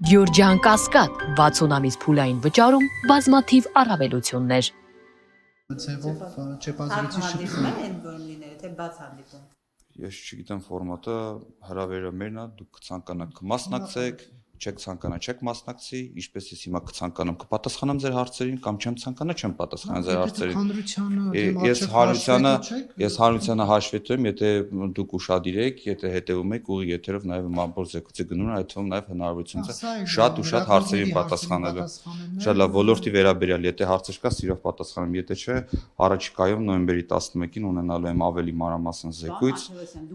Գյուրջան Կասկադ 60 ամիս փուլային վճարում բազմաթիվ առավելություններ։ Ձևով չեպազրույցի հանդիպում են են որում լինել, թե բաց հանդիպում։ Ես չգիտեմ ֆորմատը, հրավերը մերն է, դուք կցանկանաք կմասնակցեք, չեք ցանկանա, չեք մասնակցի, ինչպես ես հիմա կցանկանամ կպատասխանեմ ձեր հարցերին կամ չեմ ցանկանա, չեմ պատասխանա ձեր հարցերին։ Ես հանրությանը հաշվետու եմ, եթե դուք ուշադիր եք, եթե հետևում եք ուղիղ եթերով նաև մամբոր զեկույցի գնում են, այդ թվում նաև հնարավորությունից շատ ու շատ հարցերին պատասխանելու։ Շատ լավ, ոլորտի վերաբերյալ, եթե հարցեր կա, սիրով պատասխանեմ, եթե չէ, առաջիկայում նոյեմբերի 11-ին ունենալու եմ ավելի մանրամասն զեկույց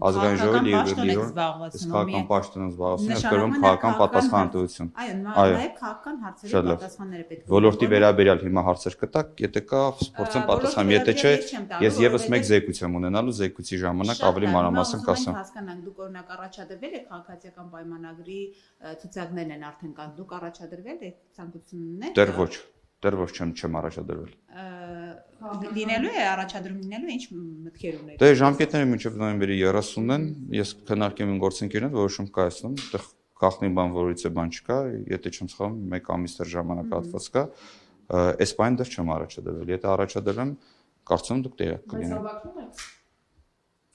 ազգային ժողովի քաղաքական պաշտոնով զբաղվում եմ, կրում քաղաքական պատասխանատվություն։ Այո, նաև քաղաքական հարցերի պատասխանները պետք է։ Ոլորտի վերաբերյալ հիմա հարցեր կտակ, եթե կա, փորձեմ պատասխանեմ, եթե չէ, ես եւս մեկ զեկույց եմ ունենալու, զեկույցի ժամանակ ավելի մանրամասն կասեմ։ Հասկանանք, դուք օրինակ առաջադրվել եք քաղաքացիական պայմանագրի ցուցակներն են արդեն կան, դուք առաջադրվել եք ցանկություններ։ Դեռ ոչ չեմ առաջադրվել։ Լինելու է առաջադրում լինելու է ինչ մտքեր ունեք։ Դե ժամկետները մինչև նոյեմբերի 30-ն են, ես քննարկեմ իմ գործընկերներով, որոշում կայացնում, այդտեղ գաղտնի բան որից է բան չկա, եթե չեմ սխալվում, 1 ամիս դեռ ժամանակահատված կա, այս բանը դեռ չեմ առաջադրվել, եթե առաջադրվեմ, կարծում եմ դուք տեղյակ կլինեք։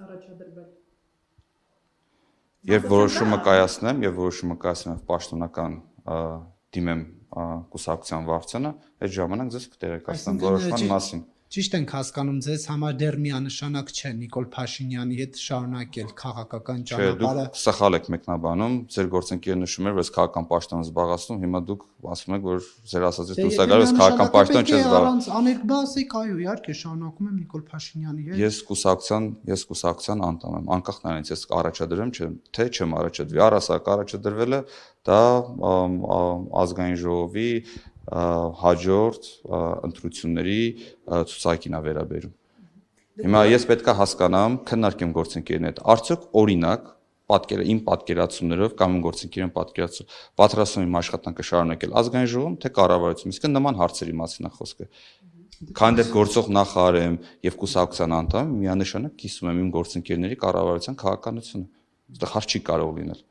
Առաջադրվել։ Երբ որոշումը կայացնեմ, պաշտոնական դիմեմ կուսակցության վարչությանը, այդ ժամանակ ձեզ կտեղեկացնեմ որոշման մասին։ Ճիշտ ենք հասկանում, ձեզ համար դեռ միանշանակ չէ Նիկոլ Փաշինյանի հետ շարունակել քաղաքական ճանապարհը։ Դուք սխալ եք մեկնաբանում, ձեր գործընկերը նշում էր, որ ես քաղաքական պաշտոն զբաղացնում, հիմա դուք ասում եք, որ ձեր ասածից դուրս է գալիս քաղաքական պաշտոն չես զբաղվում։ Առանց աներկբասիկ այո, իհարկե շարունակում եմ Նիկոլ Փաշինյանի հետ։ Ես կուսակցության անդամ եմ, անկախ նրանից ես առաջադրեմ, թե չեմ առաջադրվի, առասարակ առաջադրվելը դա ազգային ժողովի հաջորդ ընտրությունների ցուցակին է վերաբերում։ Հիմա ես պետք է հասկանամ, քննարկեմ գործընկերների հետ, արդյոք օրինակ իմ պատկերացումներով կամ իմ գործընկերային պատկերացումով պատրաստում եմ աշխատանքը շարունակել ազգային ժողովում, թե կառավարությունում, իսկ նման հարցերի մասին է խոսքը։ Քանի դեռ գործող նախարար եմ եւ կուսակցության անդամ եմ, միանշանակ կիսում եմ իմ գործընկերների կառավարության քաղաքականությունը։ Այստեղ հարց չի կարող լինել։